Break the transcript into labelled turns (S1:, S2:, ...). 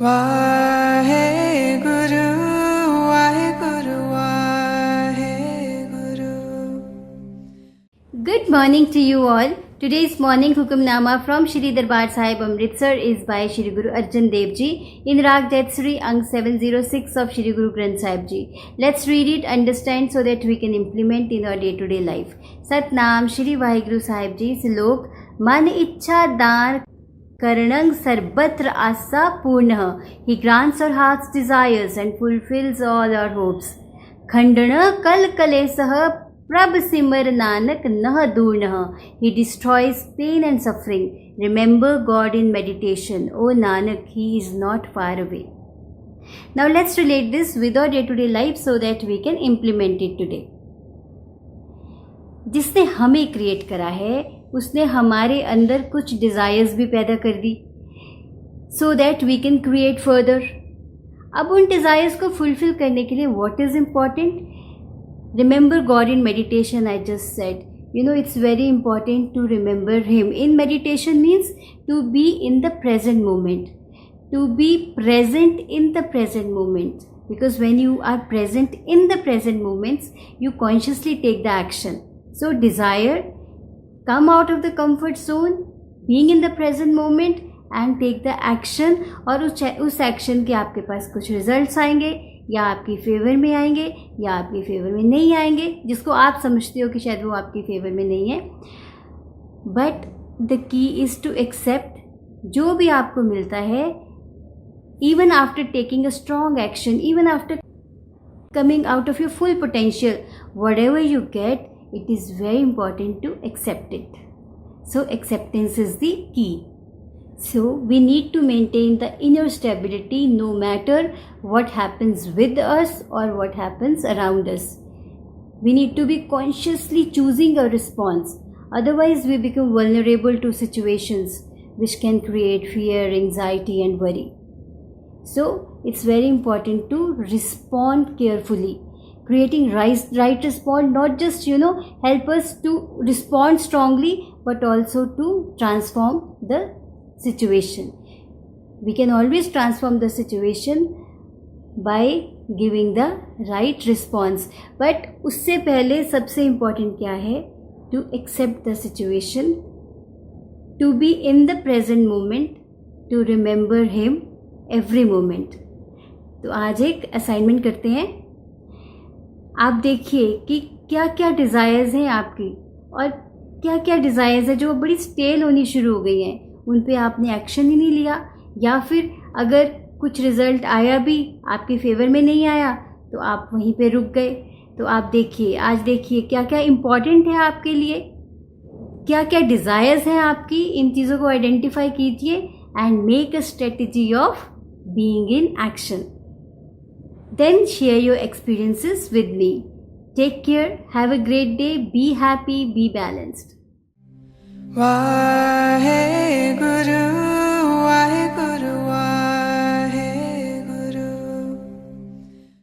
S1: Waheguru Waheguru Waheguru.
S2: Good morning to you all. Today's morning Hukamnama from Shri Darbar Sahib Amritsar is by Shri Guru Arjan Dev Ji in Rag Jaitsri Ang 706 of Shri Guru Granth Sahib Ji. Let's read it, understand so that we can implement in our day-to-day life. Satnam Shri Vaheguru Sahib Ji. Slok Man Ichha Dar Karanang Sarbatra Asa Purna. He grants our heart's desires and fulfills all our hopes. Khandana Kal Kalesah Prabh Simar Nanak Nah Durnah. He destroys pain and suffering. Remember God in meditation. O Nanak, He is not far away. Now let's relate this with our day-to-day life so that we can implement it today. जिसने हमें create करा है उसने हमारे अंदर कुछ desires भी पैदा कर दी so that we can create further. अब उन डिज़ायर्स को फुलफिल करने के लिए what is important? Remember God in meditation. I just said, you know, it's very important to remember Him. In meditation means to be in the present moment, to be present in the present moment, because when you are present in the present moments you consciously take the action. So desire, come out of the comfort zone, being in the present moment and take the action. और उस action के आपके पास कुछ results आएंगे, या आपकी favour में आएंगे या आपकी फेवर में नहीं आएंगे, जिसको आप समझते हो कि शायद वो आपकी फेवर में नहीं है. But the key is to accept जो भी आपको मिलता है, even after taking a strong action, even after coming out of your full potential, whatever you get, it is very important to accept it. So acceptance is the key. So we need to maintain the inner stability no matter what happens with us or what happens around us. We need to be consciously choosing a response. Otherwise we become vulnerable to situations which can create fear, anxiety and worry. So it's very important to respond carefully. Creating right response not just help us to respond strongly but also to transform the situation. We can always transform the situation by giving the right response. But उससे पहले सबसे important क्या है? To accept the situation, to be in the present moment, to remember Him every moment. तो आज एक assignment करते हैं. आप देखिए कि क्या क्या डिज़ायर्स हैं आपकी और क्या क्या डिज़ायर्स हैं जो बड़ी स्टेल होनी शुरू हो गई हैं, उन पे आपने एक्शन ही नहीं लिया, या फिर अगर कुछ रिज़ल्ट आया भी आपके फेवर में नहीं आया तो आप वहीं पे रुक गए. तो आप देखिए, आज देखिए क्या क्या इम्पॉर्टेंट है आपके लिए, क्या क्या डिज़ायर्स हैं आपकी, इन चीज़ों को आइडेंटिफाई कीजिए and make a strategy of being in action. Then share your experiences with me. Take care, have a great day, be happy, be balanced.
S1: Why